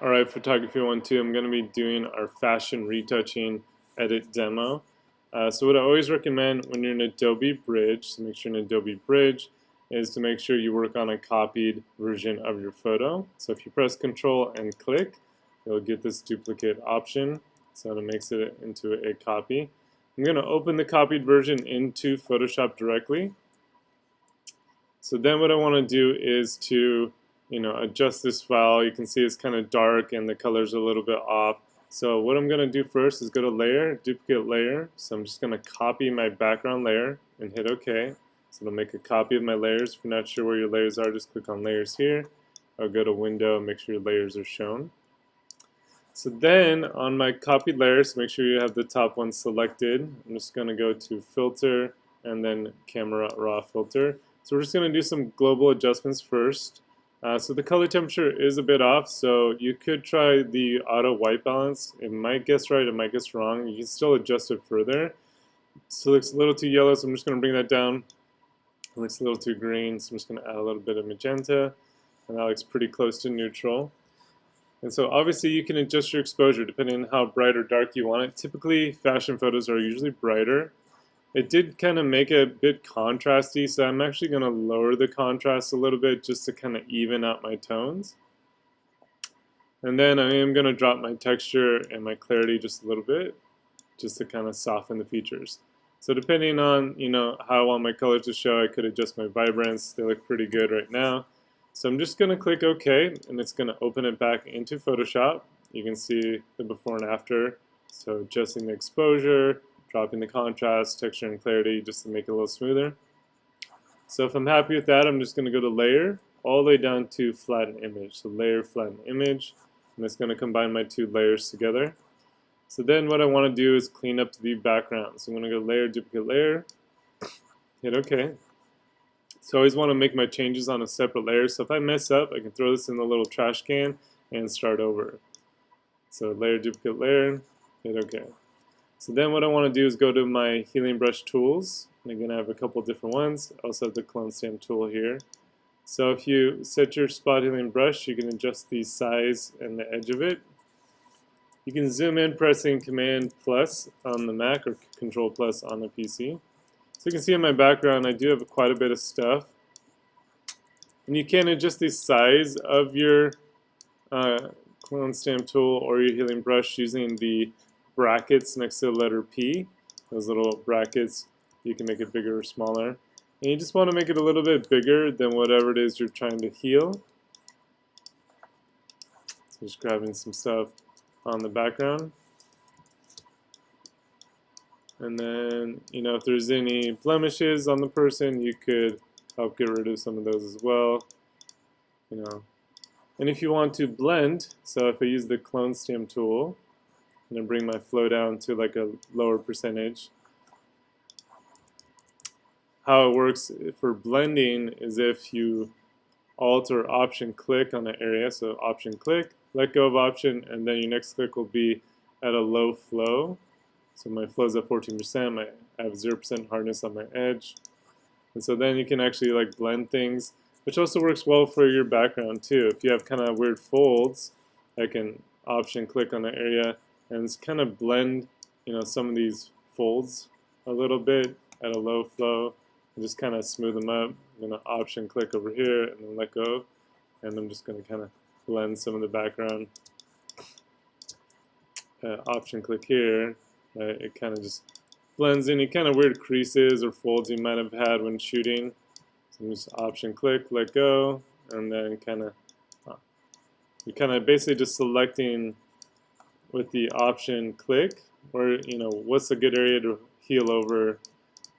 Alright, Photography 1-2, I'm going to be doing our fashion retouching edit demo. So what I always recommend when you're in Adobe Bridge, so make sure in Adobe Bridge, is to make sure you work on a copied version of your photo. So if you press Control and click, you'll get this duplicate option. So it makes it into a copy. I'm going to open the copied version into Photoshop directly. So then what I want to do is to adjust this file. You can see it's kind of dark and the color's a little bit off. So what I'm going to do first is go to Layer, Duplicate Layer. So I'm just going to copy my background layer and hit OK. So it'll make a copy of my layers. If you're not sure where your layers are, just click on Layers here. I'll go to Window and make sure your layers are shown. So then on my copied layers, make sure you have the top one selected. I'm just going to go to Filter and then Camera Raw Filter. So we're just going to do some global adjustments first. So the color temperature is a bit off, so you could try the auto white balance. It might guess right, it might guess wrong. You can still adjust it further. So it looks a little too yellow, so I'm just going to bring that down. It looks a little too green, so I'm just going to add a little bit of magenta. And that looks pretty close to neutral. And so obviously you can adjust your exposure depending on how bright or dark you want it. Typically fashion photos are usually brighter. It did kind of make it a bit contrasty, so I'm actually going to lower the contrast a little bit just to kind of even out my tones. And then I am going to drop my texture and my clarity just a little bit, just to kind of soften the features. So depending on how I want my colors to show, I could adjust my vibrance. They look pretty good right now. So I'm just going to click OK, and it's going to open it back into Photoshop. You can see the before and after. So adjusting the exposure, dropping the contrast, texture, and clarity just to make it a little smoother. So if I'm happy with that, I'm just going to go to Layer, all the way down to Flatten Image. So Layer, Flatten Image, and it's going to combine my two layers together. So then what I want to do is clean up the background. So I'm going to go Layer, Duplicate Layer, hit OK. So I always want to make my changes on a separate layer. So if I mess up, I can throw this in the little trash can and start over. So Layer, Duplicate Layer, hit OK. So then what I want to do is go to my healing brush tools. And again, I have a couple different ones. I also have the clone stamp tool here. So if you set your spot healing brush, you can adjust the size and the edge of it. You can zoom in pressing Command plus on the Mac or Control plus on the PC. So you can see in my background, I do have quite a bit of stuff. And you can adjust the size of your clone stamp tool or your healing brush using the brackets next to the letter P. Those little brackets, you can make it bigger or smaller. And you just want to make it a little bit bigger than whatever it is you're trying to heal. So just grabbing some stuff on the background. And then, if there's any blemishes on the person, you could help get rid of some of those as well. And if you want to blend, so if I use the clone stamp tool, I'm going to bring my flow down to like a lower percentage. How it works for blending is if you Alt or Option click on the area, so Option click, let go of Option, and then your next click will be at a low flow. So my flow is at 14%, I have 0% hardness on my edge. And so then you can actually like blend things, which also works well for your background too. If you have kind of weird folds, I can Option click on the area and it's kind of blend some of these folds a little bit at a low flow and just kind of smooth them up. I'm going to Option click over here and then let go, and I'm just going to kind of blend some of the background. Option click here, it kind of just blends any kind of weird creases or folds you might have had when shooting. So I'm just Option click, let go, and then you're kind of basically just selecting with the Option click, or what's a good area to heal over,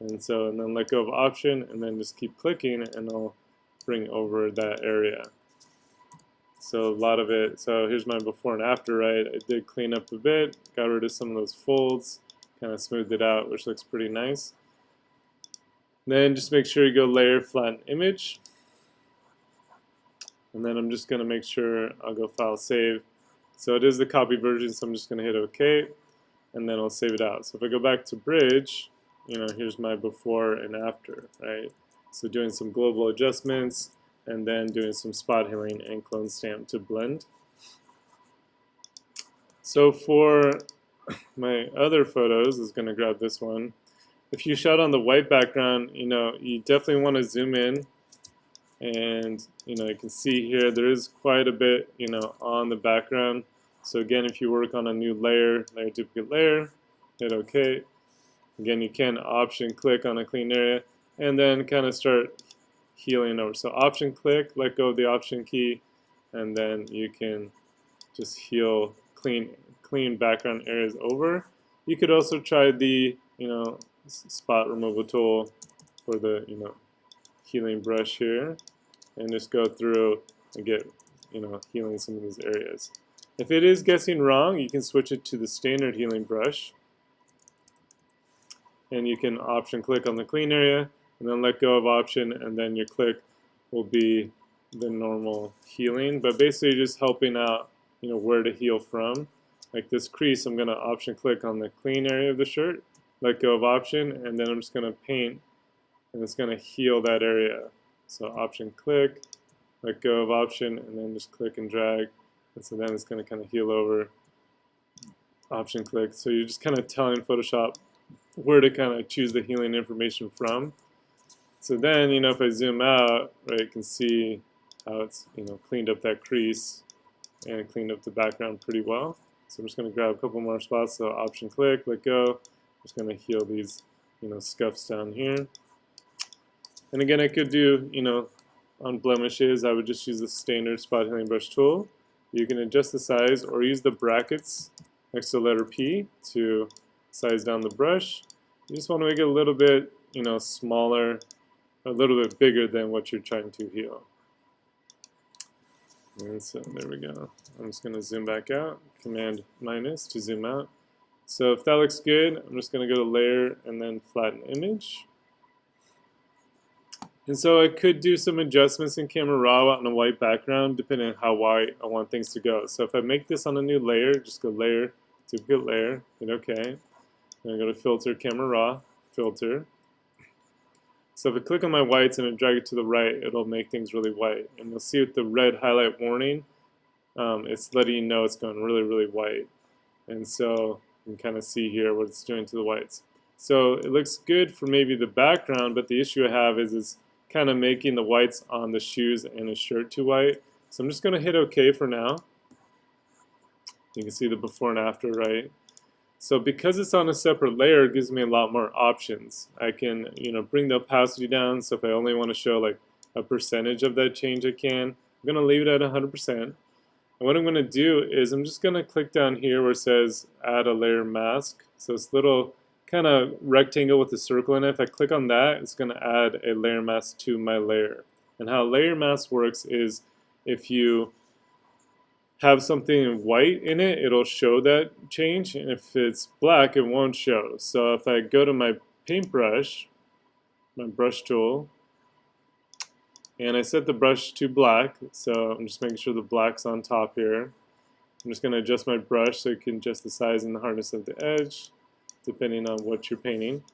and then let go of Option, and then just keep clicking, and I'll bring over that area. So a lot of it. So here's my before and after. Right, I did clean up a bit, got rid of some of those folds, kind of smoothed it out, which looks pretty nice. Then just make sure you go Layer, Flatten Image, and then I'm just going to make sure I'll go File, Save. So it is the copy version, so I'm just going to hit OK, and then I'll save it out. So if I go back to Bridge, here's my before and after, right? So doing some global adjustments, and then doing some spot healing and clone stamp to blend. So for my other photos, is going to grab this one. If you shot on the white background, you definitely want to zoom in, and you can see here there is quite a bit on the background. So again, if you work on a new layer, duplicate layer, hit OK. Again, you can option click on a clean area and then kind of start healing over. So option click, let go of the option key, and then you can just heal clean background areas over. You could also try the spot removal tool for the healing brush here, and just go through and get healing some of these areas. If it is guessing wrong, you can switch it to the standard healing brush, and you can option click on the clean area and then let go of option, and then your click will be the normal healing, but basically just helping out where to heal from. Like this crease, I'm going to option click on the clean area of the shirt, let go of option, and then I'm just going to paint, and it's going to heal that area. So option click, let go of option, and then just click and drag, and so then it's going to kind of heal over. Option click. So you're just kind of telling Photoshop where to kind of choose the healing information from. So then, if I zoom out, right, you can see how it's cleaned up that crease and cleaned up the background pretty well. So I'm just going to grab a couple more spots. So option click, let go. I'm just going to heal these scuffs down here. And again, I could do on blemishes, I would just use the standard spot healing brush tool. You can adjust the size or use the brackets next to the letter P to size down the brush. You just want to make it a little bit smaller, a little bit bigger than what you're trying to heal. And so there we go. I'm just going to zoom back out, Command minus to zoom out. So if that looks good, I'm just going to go to layer and then flatten image. And so I could do some adjustments in Camera Raw on a white background depending on how white I want things to go. So if I make this on a new layer, just go layer, duplicate layer, hit OK. Then I go to filter, Camera Raw, filter. So if I click on my whites and I drag it to the right, it'll make things really white. And you'll see with the red highlight warning, it's letting you know it's going really, really white. And so you can kind of see here what it's doing to the whites. So it looks good for maybe the background, but the issue I have is it's kind of making the whites on the shoes and the shirt too white. So I'm just going to hit OK for now. You can see the before and after, right? So because it's on a separate layer, it gives me a lot more options. I can, bring the opacity down. So if I only want to show like a percentage of that change, I can. I'm going to leave it at 100%. And what I'm going to do is I'm just going to click down here where it says add a layer mask. So this little kind of rectangle with a circle in it. If I click on that, it's going to add a layer mask to my layer. And how layer mask works is if you have something white in it, it'll show that change, and if it's black, it won't show. So if I go to my paintbrush, my brush tool, and I set the brush to black, so I'm just making sure the black's on top here. I'm just going to adjust my brush so you can adjust the size and the hardness of the edge, depending on what you're painting.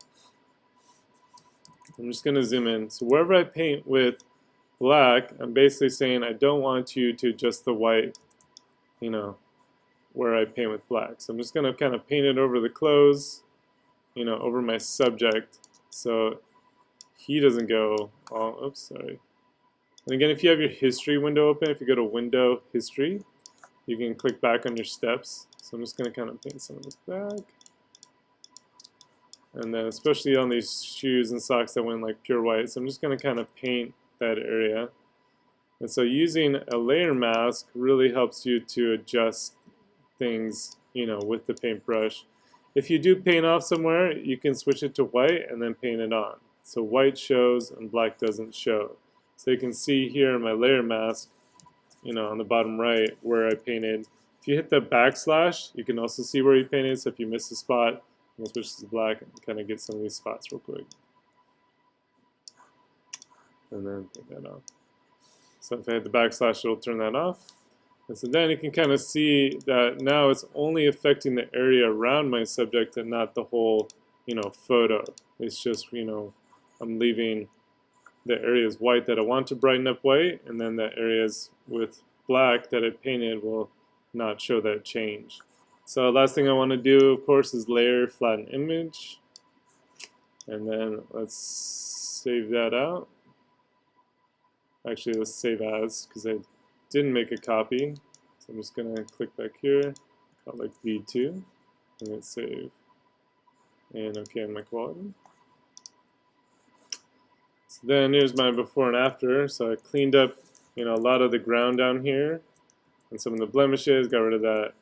I'm just going to zoom in. So wherever I paint with black, I'm basically saying I don't want you to adjust the white where I paint with black. So I'm just going to kind of paint it over the clothes, over my subject, so he doesn't go all, oops, sorry. And again, if you have your history window open, if you go to Window, History, you can click back on your steps. So I'm just going to kind of paint some of this back. And then especially on these shoes and socks that went like pure white, so I'm just going to kind of paint that area. And so using a layer mask really helps you to adjust things, with the paintbrush. If you do paint off somewhere, you can switch it to white and then paint it on. So white shows and black doesn't show. So you can see here in my layer mask, on the bottom right where I painted. If you hit the backslash, you can also see where you painted. So if you miss a spot, you can switch to black and kind of get some of these spots real quick. And then take that off. So if I hit the backslash, it'll turn that off. And so then you can kind of see that now it's only affecting the area around my subject and not the whole, photo. It's just, I'm leaving the areas white that I want to brighten up white, and then the areas with black that I painted will not show that change. So last thing I want to do, of course, is layer flatten image. And then let's save that out. Actually, let's save as, because I didn't make a copy. So I'm just going to click back here, call it like V2, and hit save. And OK on my quality. So then here's my before and after. So I cleaned up, a lot of the ground down here and some of the blemishes, got rid of that,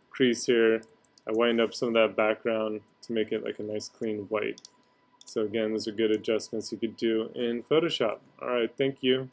crease here. I whitened up some of that background to make it like a nice clean white. So again, those are good adjustments you could do in Photoshop. All right, thank you.